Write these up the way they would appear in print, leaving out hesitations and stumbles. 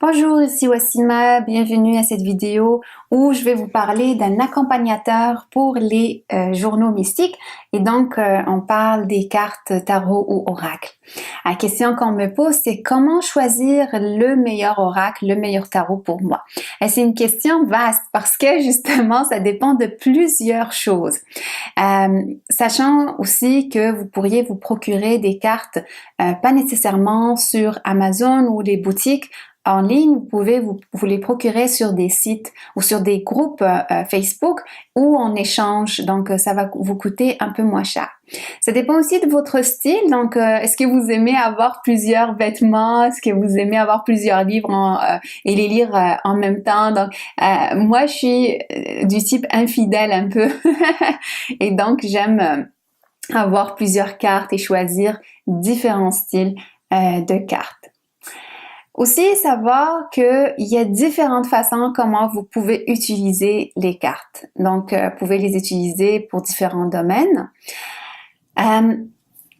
Bonjour, ici Wassima, bienvenue à cette vidéo où je vais vous parler d'un accompagnateur pour les journaux mystiques et donc on parle des cartes tarot ou oracle. La question qu'on me pose, c'est comment choisir le meilleur oracle, le meilleur tarot pour moi? Et c'est une question vaste parce que justement ça dépend de plusieurs choses. Sachant aussi que vous pourriez vous procurer des cartes pas nécessairement sur Amazon ou les boutiques en ligne, vous pouvez vous les procurer sur des sites ou sur des groupes Facebook où on échange, donc ça va vous coûter un peu moins cher. Ça dépend aussi de votre style, donc est-ce que vous aimez avoir plusieurs vêtements, est-ce que vous aimez avoir plusieurs livres et les lire en même temps? Donc moi je suis du type infidèle un peu et donc j'aime avoir plusieurs cartes et choisir différents styles de cartes. Aussi, savoir qu'il y a différentes façons comment vous pouvez utiliser les cartes. Donc, vous pouvez les utiliser pour différents domaines.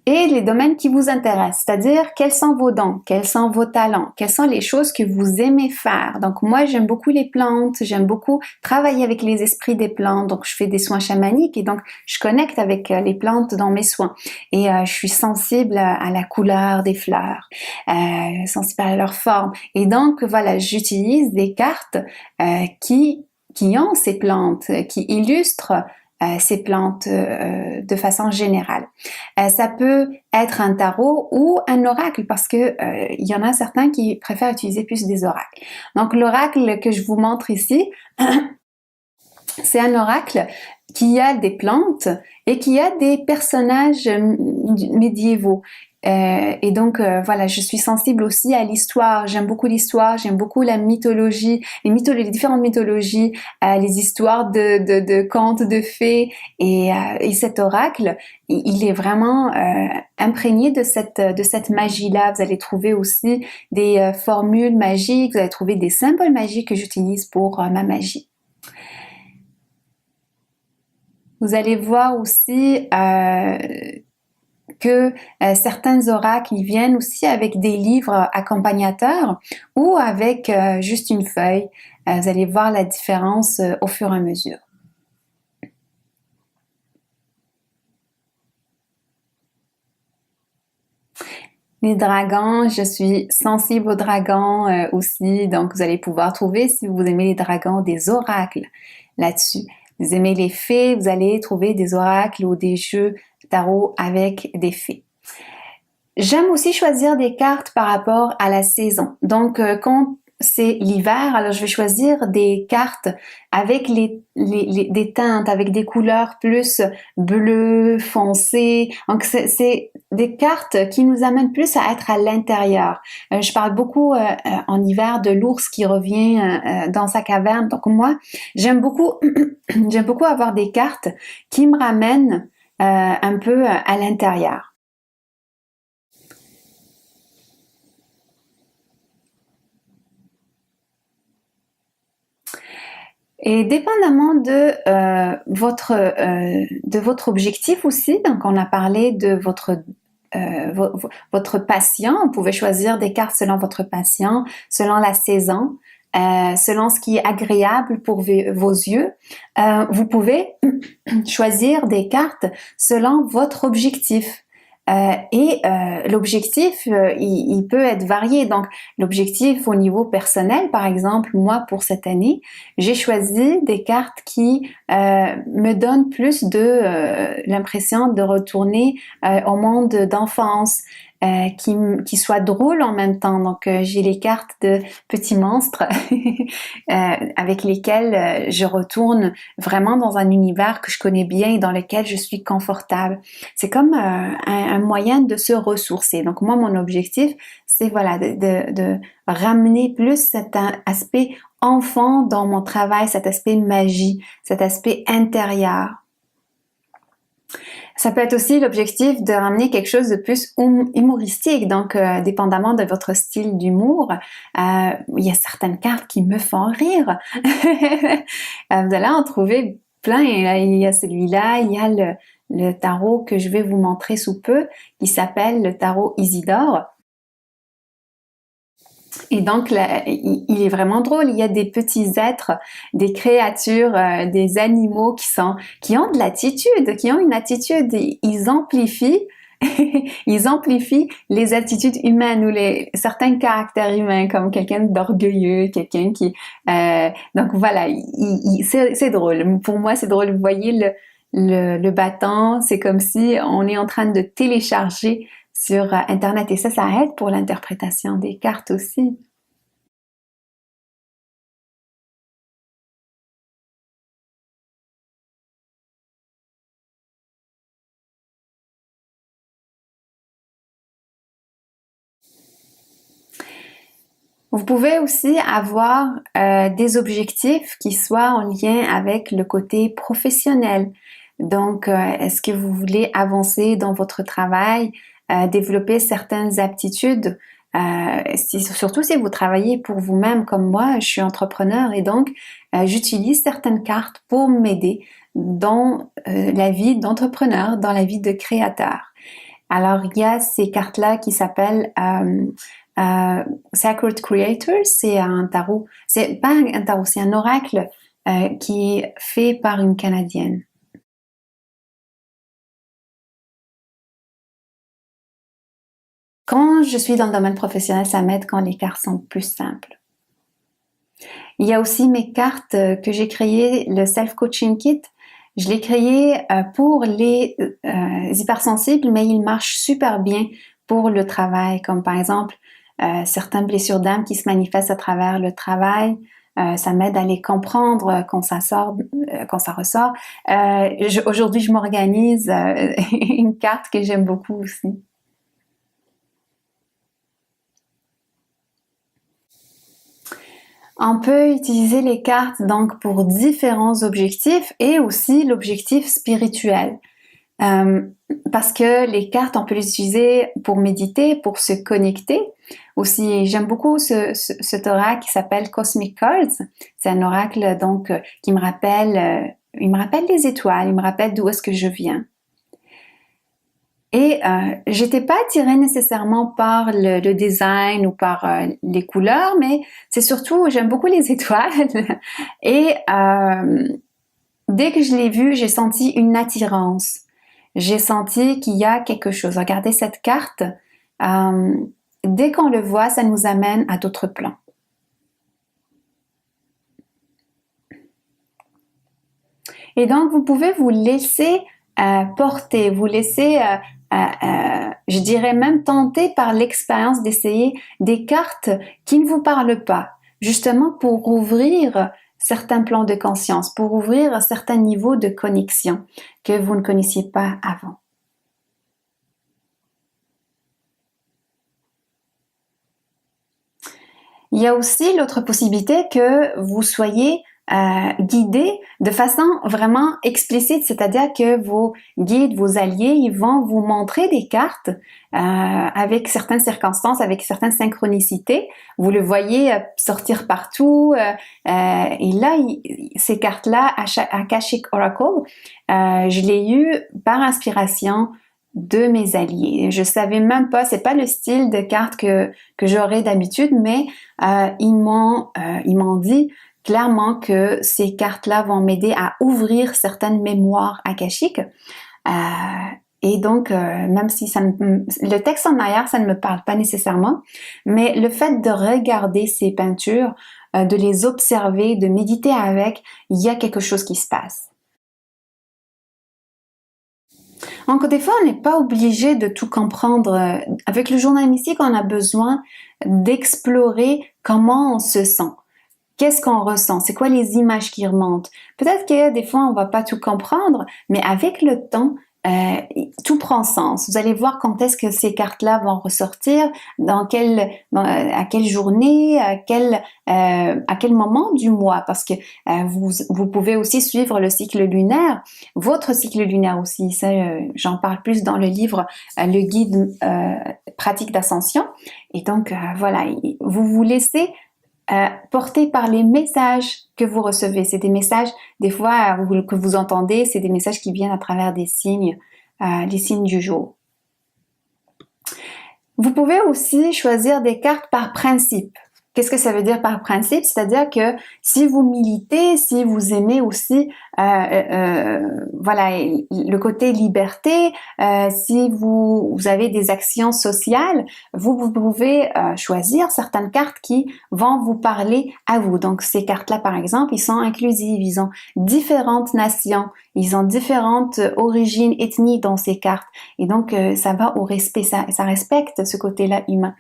Et les domaines qui vous intéressent, c'est-à-dire quels sont vos dons, quels sont vos talents, quelles sont les choses que vous aimez faire. Donc moi, j'aime beaucoup les plantes, j'aime beaucoup travailler avec les esprits des plantes, donc je fais des soins chamaniques et donc je connecte avec les plantes dans mes soins. Et je suis sensible à la couleur des fleurs, sensible à leur forme. Et donc voilà, j'utilise des cartes qui ont ces plantes, qui illustrent ces plantes de façon générale. Ça peut être un tarot ou un oracle parce que il y en a certains qui préfèrent utiliser plus des oracles. Donc l'oracle que je vous montre ici, c'est un oracle qui a des plantes et qui a des personnages médiévaux. Et donc voilà, je suis sensible aussi à l'histoire. J'aime beaucoup l'histoire, j'aime beaucoup la mythologie, les différentes mythologies, les histoires de contes, de fées. Et cet oracle, il est vraiment imprégné de cette magie-là. Vous allez trouver aussi des formules magiques, vous allez trouver des symboles magiques que j'utilise pour ma magie. Vous allez voir aussi que certains oracles ils viennent aussi avec des livres accompagnateurs ou avec juste une feuille. Vous allez voir la différence au fur et à mesure. Les dragons, je suis sensible aux dragons aussi, donc vous allez pouvoir trouver, si vous aimez les dragons, des oracles là-dessus. Vous aimez les fées, vous allez trouver des oracles ou des jeux tarot avec des fées. J'aime aussi choisir des cartes par rapport à la saison. Donc, quand c'est l'hiver, alors je vais choisir des cartes avec des teintes, avec des couleurs plus bleu, foncé. Donc, c'est des cartes qui nous amènent plus à être à l'intérieur. Je parle beaucoup en hiver de l'ours qui revient dans sa caverne. Donc, moi, j'aime beaucoup avoir des cartes qui me ramènent un peu à l'intérieur. Et dépendamment de votre objectif aussi, donc on a parlé de votre patient, vous pouvez choisir des cartes selon votre patient, selon la saison, selon ce qui est agréable pour vos yeux. Vous pouvez choisir des cartes selon votre objectif. L'objectif, il peut être varié. Donc, l'objectif au niveau personnel, par exemple, moi, pour cette année, j'ai choisi des cartes qui me donnent plus de l'impression de retourner au monde d'enfance, qui soit drôle en même temps. Donc, j'ai les cartes de petits monstres avec lesquels je retourne vraiment dans un univers que je connais bien et dans lequel je suis confortable. C'est comme un moyen de se ressourcer. Donc, moi, mon objectif, c'est voilà, de ramener plus cet aspect enfant dans mon travail, cet aspect magie, cet aspect intérieur. Ça peut être aussi l'objectif de ramener quelque chose de plus humoristique, donc dépendamment de votre style d'humour, il y a certaines cartes qui me font rire. Vous allez en trouver plein, il y a celui-là, il y a le tarot que je vais vous montrer sous peu, qui s'appelle le tarot Isidore. Et donc, là, il est vraiment drôle. Il y a des petits êtres, des créatures, des animaux qui ont de l'attitude, qui ont une attitude. Ils amplifient, ils amplifient les attitudes humaines ou certains caractères humains, comme quelqu'un d'orgueilleux, quelqu'un qui. Donc voilà, c'est drôle. Pour moi, c'est drôle. Vous voyez le bâton, c'est comme si on est en train de télécharger sur Internet et ça aide pour l'interprétation des cartes aussi. Vous pouvez aussi avoir des objectifs qui soient en lien avec le côté professionnel. Donc, est-ce que vous voulez avancer dans votre travail, développer certaines aptitudes, surtout si vous travaillez pour vous-même comme moi, je suis entrepreneur et donc j'utilise certaines cartes pour m'aider dans la vie d'entrepreneur, dans la vie de créateur. Alors, il y a ces cartes-là qui s'appellent Sacred Creators, c'est un tarot, c'est pas un tarot, c'est un oracle qui est fait par une Canadienne. Quand je suis dans le domaine professionnel, ça m'aide quand les cartes sont plus simples. Il y a aussi mes cartes que j'ai créées, le Self-Coaching Kit. Je l'ai créé pour les hypersensibles, mais il marche super bien pour le travail, comme par exemple certaines blessures d'âme qui se manifestent à travers le travail. Ça m'aide à les comprendre quand ça sort, quand ça ressort. Aujourd'hui, je m'organise une carte que j'aime beaucoup aussi. On peut utiliser les cartes donc pour différents objectifs et aussi l'objectif spirituel. Parce que les cartes, on peut les utiliser pour méditer, pour se connecter. Aussi, j'aime beaucoup cet oracle qui s'appelle Cosmic Cards. C'est un oracle donc qui me rappelle, il me rappelle les étoiles, il me rappelle d'où est-ce que je viens. Et j'étais pas attirée nécessairement par le design ou par les couleurs, mais c'est surtout, j'aime beaucoup les étoiles. Et dès que je l'ai vu, j'ai senti une attirance. J'ai senti qu'il y a quelque chose. Regardez cette carte. Dès qu'on le voit, ça nous amène à d'autres plans. Et donc, vous pouvez vous laisser porter, vous laisser, je dirais même tenter par l'expérience d'essayer des cartes qui ne vous parlent pas, justement pour ouvrir certains plans de conscience, pour ouvrir certains niveaux de connexion que vous ne connaissiez pas avant. Il y a aussi l'autre possibilité que vous soyez guidé de façon vraiment explicite, c'est-à-dire que vos guides, vos alliés, ils vont vous montrer des cartes avec certaines circonstances, avec certaines synchronicités. Vous le voyez sortir partout. Et là, ces cartes-là, Akashic Oracle, je l'ai eu par inspiration de mes alliés. Je savais même pas, c'est pas le style de carte que j'aurais d'habitude, mais ils m'ont dit clairement que ces cartes-là vont m'aider à ouvrir certaines mémoires akashiques. Et donc, même si le texte en arrière, ça ne me parle pas nécessairement, mais le fait de regarder ces peintures, de les observer, de méditer avec, il y a quelque chose qui se passe. Donc, des fois, on n'est pas obligé de tout comprendre. Avec le journal mystique, on a besoin d'explorer comment on se sent. Qu'est-ce qu'on ressent? C'est quoi les images qui remontent? Peut-être que des fois, on va pas tout comprendre, mais avec le temps, tout prend sens. Vous allez voir quand est-ce que ces cartes-là vont ressortir, à quelle journée, à quel moment du mois, parce que vous pouvez aussi suivre le cycle lunaire, votre cycle lunaire aussi. Ça, j'en parle plus dans le livre Le guide pratique d'ascension. Et donc voilà, vous vous laissez porté par les messages que vous recevez. C'est des messages, des fois, que vous entendez, c'est des messages qui viennent à travers des signes, les signes du jour. Vous pouvez aussi choisir des cartes par principe. Qu'est-ce que ça veut dire par principe? C'est-à-dire que si vous militez, si vous aimez aussi voilà, le côté liberté, si vous avez des actions sociales, vous pouvez choisir certaines cartes qui vont vous parler à vous. Donc ces cartes-là, par exemple, ils sont inclusives, ils ont différentes nations, ils ont différentes origines ethniques dans ces cartes. Et donc ça va au respect, ça respecte ce côté-là humain.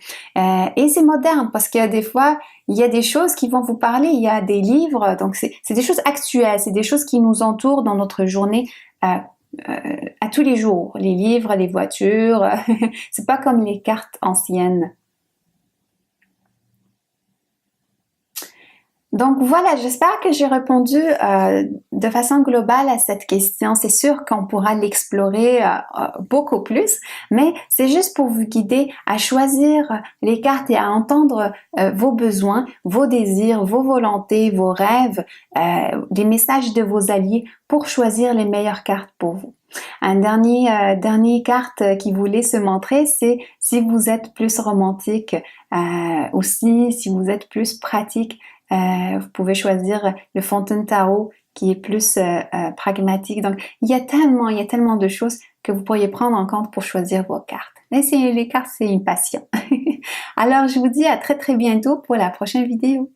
Et c'est moderne parce qu'il y a des fois, il y a des choses qui vont vous parler, il y a des livres, donc c'est des choses actuelles, c'est des choses qui nous entourent dans notre journée à tous les jours. Les livres, les voitures, c'est pas comme les cartes anciennes. Donc voilà, j'espère que j'ai répondu de façon globale à cette question. C'est sûr qu'on pourra l'explorer beaucoup plus, mais c'est juste pour vous guider à choisir les cartes et à entendre vos besoins, vos désirs, vos volontés, vos rêves, les messages de vos alliés pour choisir les meilleures cartes pour vous. Un dernier carte qui voulait se montrer, c'est si vous êtes plus romantique, aussi si vous êtes plus pratique. Vous pouvez choisir le Fountain Tarot qui est plus pragmatique. Donc, il y a tellement de choses que vous pourriez prendre en compte pour choisir vos cartes. Mais les cartes, c'est une passion. Alors, je vous dis à très bientôt pour la prochaine vidéo.